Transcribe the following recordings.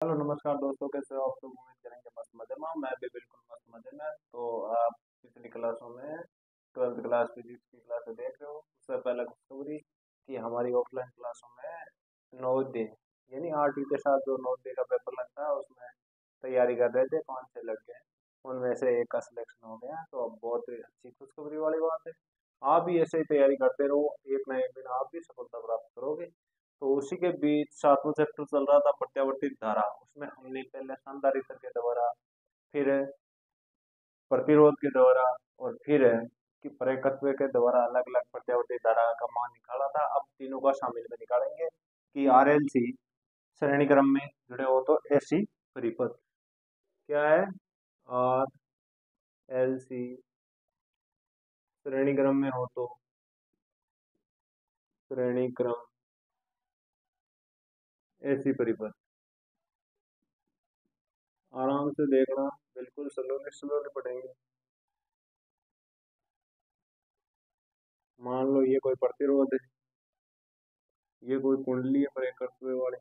Hello नमस्कार दोस्तों, कैसे हो आप लोग? उम्मीद करेंगे मस्त मजे में मैं भी बिल्कुल मस्त मजे में। तो आप पिछली क्लासों में 12th क्लास फिजिक्स की क्लास देख रहे हो। उससे पहले खुशखबरी कि हमारी ऑफलाइन क्लासों में नवोदय यानी 8वीं के साथ जो नवोदय का पेपर लगता है उसमें तैयारी कर रहे थे। 5-6 लग गए, उनमें से एक का सिलेक्शन हो गया, तो अब बहुत अच्छी खुशखबरी वाली बात है। आप भी ऐसे ही तैयारी करते रहो, एक ना एक दिन आप भी सफलता प्राप्त करोगे। तो उसी के बीच 7वां चैप्टर चल रहा था प्रत्यावर्ती धारा। उसमें हमने पहले संधारित्र के द्वारा, फिर प्रतिरोध के द्वारा, और फिर कि प्रेरकत्व के द्वारा अलग अलग प्रत्यावर्ती धारा का मान निकाला था। अब तीनों का शामिल में निकालेंगे कि आरएलसी श्रेणी क्रम में जुड़े हो तो ऐसी परिपथ क्या है। आर एल सी श्रेणी क्रम में हो तो श्रेणी क्रम ऐसी परिपथ। आराम से देखना, बिल्कुल स्लोली स्लोली पढ़ेंगे। मान लो ये कोई प्रतिरोध है, ये कोई कुंडली है प्रेरकत्व वाली,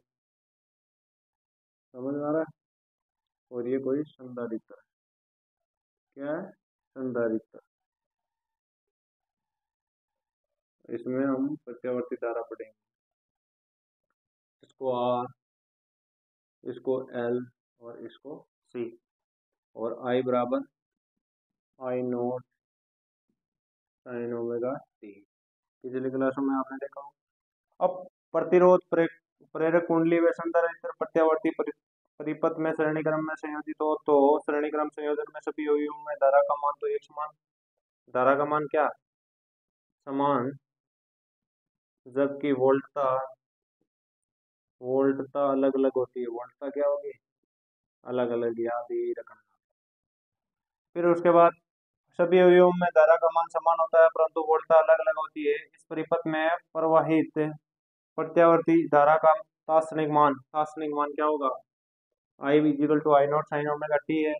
समझ में आ रहा है। और ये कोई संधारित्र है। क्या है? संधारित्र। इसमें हम प्रत्यावर्ती धारा पढ़ेंगे। इसको आर, इसको एल, और इसको सी। और आई बराबर आई नोट साइन ओमेगा टी। पिछली क्लासों में आपने देखा हो। अब प्रतिरोध प्रेरक कुंडली व संधारित्र प्रत्यावर्ती परिपथ में श्रेणी क्रम में संयोजित हो तो श्रेणी क्रम संयोजन में सभी अवयवों में धारा का मान तो एक समान। धारा का मान क्या समान, जबकि वोल्टता अलग अलग होती है। वोल्टता क्या होगी? अलग अलग, याद यही रखना। फिर उसके बाद सभी अवयवों में धारा का मान समान होता है परंतु वोल्टता अलग अलग होती है। इस परिपथ में प्रवाहित प्रत्यावर्ती धारा का तात्क्षणिक मान क्या होगा? I equal to I naught sine omega t है।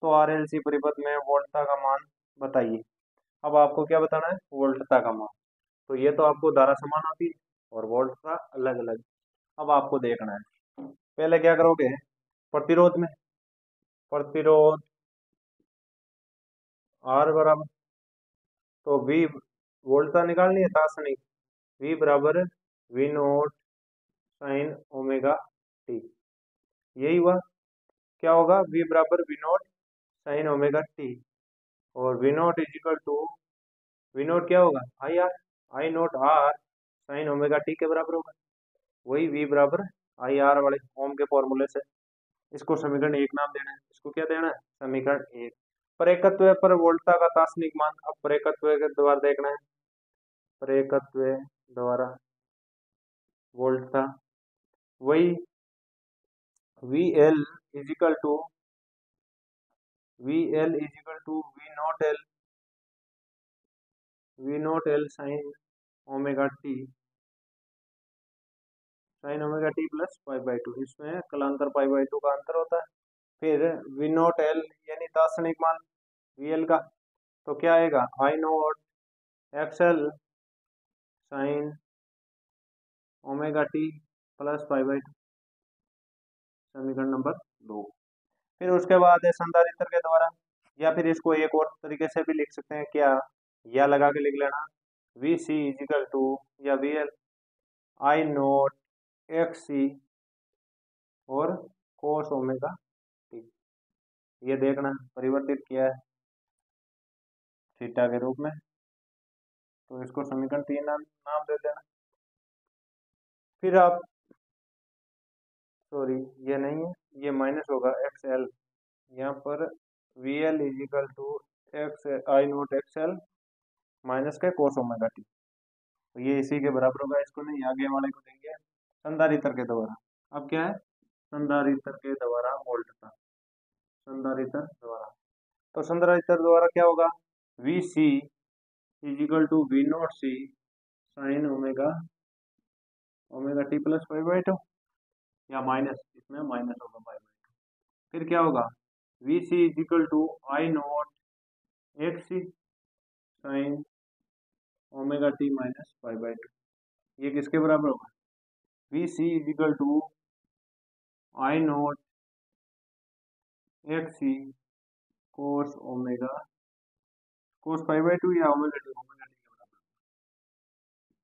तो आरएलसी परिपथ में वोल्टता का मान बताइए। अब आपको क्या बताना है? वोल्टता का मान। तो ये तो आपको धारा समान होती है और वोल्टता अलग अलग। अब आपको देखना है, पहले क्या करोगे? प्रतिरोध में प्रतिरोध आर बराबर, तो वी वोल्टता निकालनी है तात्क्षणिक। वी बराबर V naught sine omega t. यही हुआ। क्या होगा? वी बराबर V naught sine omega t. और V naught is equal to, V naught क्या होगा? I R. I naught R sine omega t के बराबर होगा। वही वी बराबर आई आर वाले ओम के फॉर्मूले से। इसको समीकरण 1 नाम देना है। इसको क्या देना है? समीकरण 1। प्रेरकत्व पर वोल्टता का तात्क्षणिक मान। अब प्रेरकत्व के द्वारा देखना है। प्रेरकत्व द्वारा वोल्टता वही V L is equal to V naught L sine omega t plus pi by two. इसमें कलांतर पाई बाई टू का अंतर होता है। फिर वी नॉट एल यानी तात्क्षणिक मान वी एल का, तो क्या आएगा? I naught XL sine omega t plus pi by two. समीकरण नंबर 2। फिर उसके बाद है संधारित्र के द्वारा, या फिर इसको एक और तरीके से भी लिख सकते हैं। क्या? या लगा के लिख लेना। वी सी इजिकल टू, या V L I naught X C और कोस ओमेगा टी। ये देखना परिवर्तित किया है थीटा के रूप में, तो इसको समीकरण 3 नाम दे देना। फिर आप, सॉरी ये नहीं है, ये माइनस होगा एक्स एल। यहाँ पर V L is equal to X I naught X L minus का कोस ओमेगा टी। तो ये इसी के बराबर होगा। इसको नहीं, आगे वाले को देंगे संधारित्र के द्वारा। अब क्या है? संधारित्र के द्वारा वोल्टता। संधारित्र द्वारा, तो संधारित्र द्वारा क्या होगा? V C is equal to V naught C sine omega omega t plus pi by two, या माइनस, इसमें माइनस होगा पाई बाई टू। फिर क्या होगा? V C is equal to I naught X C sine omega t minus pi by two. ये किसके बराबर होगा? V C is equal to I naught X C cos omega cos pi by two या omega t के बराबर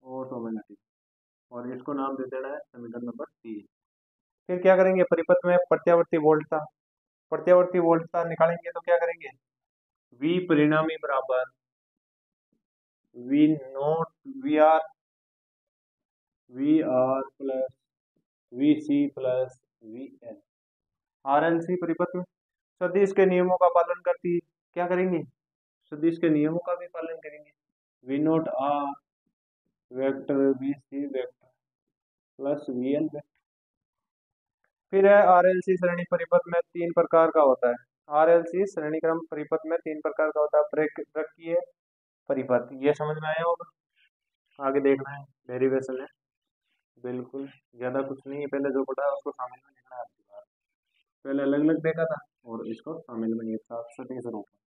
कोस omega t. और इसको नाम दे देना है समीकरण नंबर 3। फिर क्या करेंगे, परिपथ में प्रत्यावर्ती वोल्टता, प्रत्यावर्ती वोल्टता निकालेंगे तो क्या करेंगे, वी परिणामी बराबर V naught V R plus V C plus V L. R L C परिपथ में सदिश के नियमों का पालन करती है, क्या करेंगे, सदिश के नियमों का भी पालन करेंगे। V naught R vector V C vector plus V L vector. फिर है आर एल सी श्रेणी परिपथ में 3 प्रकार का होता है। आर एल सी श्रेणी क्रम परिपथ में 3 प्रकार का होता है। प्रकीय परिपथ, ये समझ में आया होगा, आगे देखना है, डेरिवेशन है, बिल्कुल ज्यादा कुछ नहीं है, पहले जो पढ़ा है उसको शामिल में लिखना है आपकी बार। पहले अलग अलग देखा था और इसको शामिल में एक साथ सटीक रूप में,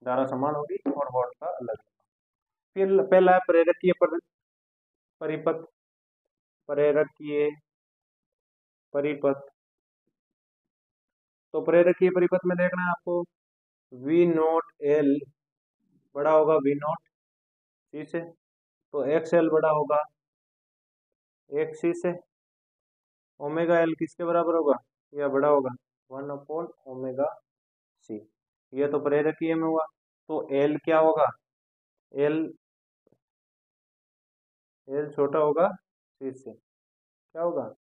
धारा समान होगी और वोल्ट का अलग। फिर पहला है प्रेरकीय परिपथ, प्रेरकीय परिपथ। तो प्रेरकीय परिपथ में देखना है आपको, वी नोट एल बड़ा होगा वी नोट सी से, तो एक्स एल बड़ा होगा एक्स सी से। ओमेगा एल किसके बराबर होगा, या बड़ा होगा 1 ओमेगा सी। ये तो प्रेरकीय में हुआ, तो एल क्या होगा, एल एल छोटा होगा सी से, क्या होगा,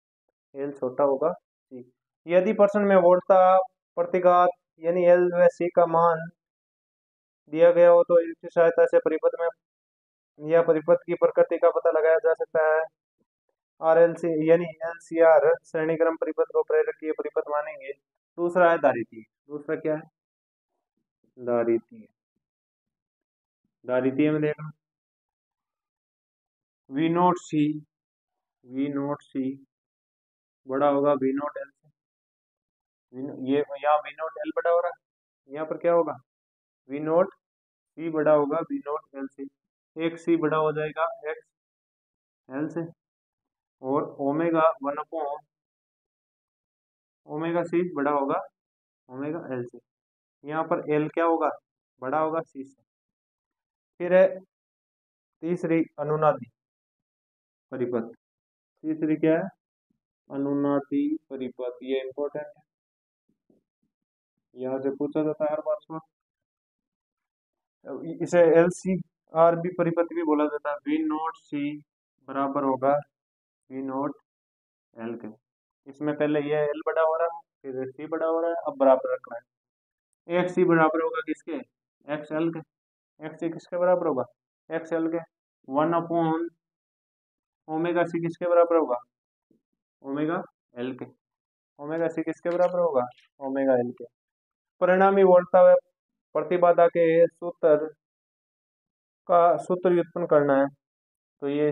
एल छोटा होगा सी। यदि प्रश्न में वोल्टता प्रतिघात यानी एल व सी का मान दिया गया हो तो इसकी सहायता से परिपथ में या परिपथ की प्रकृति का पता लगाया जा सकता है। आर एल सी यानी एल सी आर श्रेणी क्रम परिपथ को प्रेरकीय परिपथ मानेंगे। दूसरा है दारितीय, दूसरा क्या है, दारितीय। दारितीय में देखना, V naught C, V naught C बड़ा होगा वी नोट एल से। ये यहाँ वी नोट एल बड़ा हो रहा है, यहाँ पर क्या होगा, वी नोट सी बड़ा होगा वी नोट एल से। एक सी बड़ा हो जाएगा एक्स एल से, और ओमेगा 1 ओमेगा सी बड़ा होगा ओमेगा एल से। यहाँ पर एल क्या होगा, बड़ा होगा सी से। फिर है तीसरी अनुनादी परिपथ, तीसरी क्या है, अनुनादी परिपथ, ये इंपॉर्टेंट है, यहाँ से पूछा जाता है हर बार में। इसे एल सी आर बी परिपथ भी बोला जाता है। वी नोट सी बराबर होगा वी नोट एल के। इसमें पहले ये एल बड़ा हो रहा है, फिर सी बड़ा हो रहा है, अब बराबर रखना है। एक सी बराबर होगा किसके, एक्स एल के। एक्स सी किसके बराबर होगा, एक्स एल के। 1 ओमेगा सी किसके बराबर होगा, ओमेगा एल के। ओमेगा सी किसके बराबर होगा, ओमेगा एल के। परिणामी वोल्टता व प्रतिबाधा के सूत्र का सूत्र व्युत्पन्न करना है, तो ये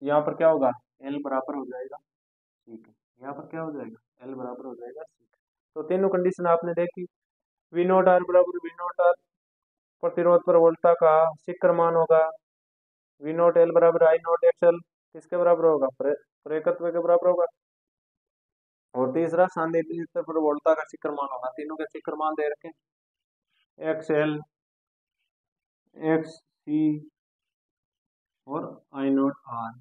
यहाँ पर क्या होगा, एल बराबर हो जाएगा, ठीक है, यहाँ पर क्या हो जाएगा, एल बराबर हो जाएगा, ठीक है। तो तीनों कंडीशन आपने देखी। वी नोट आर बराबर वी नोट आर प्रतिरोध पर वोल्टता का शिखर मान होगा। वी नोट एल बराबर आई नोट एक्स एल किसके बराबर होगा, प्रेरकत्व के बराबर होगा। और तीसरा सांद्रता स्तर पर वोल्टता का शिखर मान होगा। तीनों के शिखर मान दे रखे, एक्स एल एक्स सी और आई नोट आर।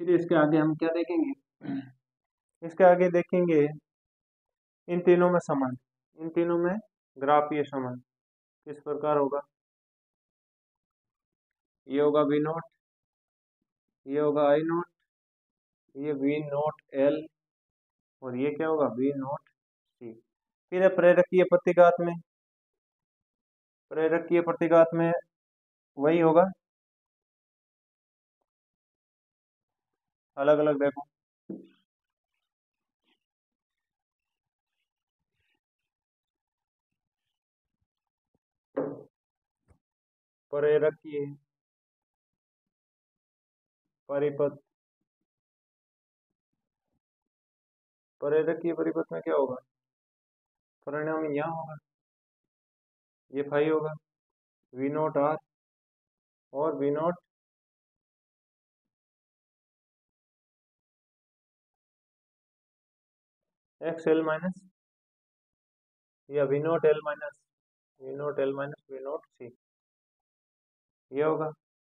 फिर इसके आगे हम क्या देखेंगे, इसके आगे देखेंगे इन तीनों में संबंध, इन तीनों में ग्राफीय संबंध किस प्रकार होगा। ये होगा वी नोट, ये होगा आई नोट, ये वी नोट एल, और ये क्या होगा वी नोट सी। फिर है प्रेरकीय प्रतिघात में, प्रेरकीय प्रतिघात में वही होगा, अलग अलग देखो, प्रेरकीय परिपथ, प्रेरकीय परिपथ में क्या होगा, परिणाम यहाँ होगा, ये फाई होगा वी नोट आर और V naught X L minus या V naught L minus V naught C, ये होगा।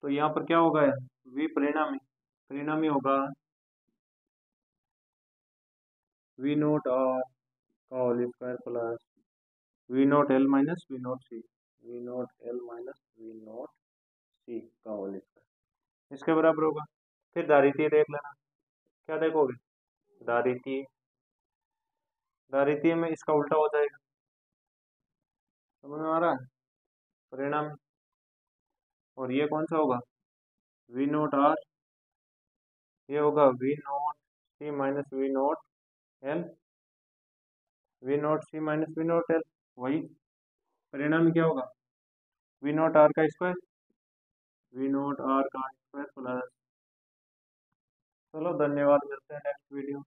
तो यहाँ पर क्या होगा, वी परिणामी, परिणामी होगा वी नोट आर का whole square plus V naught L minus V naught C का होल स्क्वायर, इसके बराबर होगा। फिर दारितीय देख लेना, क्या देखोगे, दारितीय, दारितीय में इसका उल्टा हो जाएगा, समझ में आ रहा है, परिणाम। और ये कौन सा होगा, वी नोट आर, ये होगा V naught C minus V naught L, वही परिणाम क्या होगा, वी नोट आर का स्क्वायर प्लस। चलो धन्यवाद, मिलते हैं नेक्स्ट वीडियो।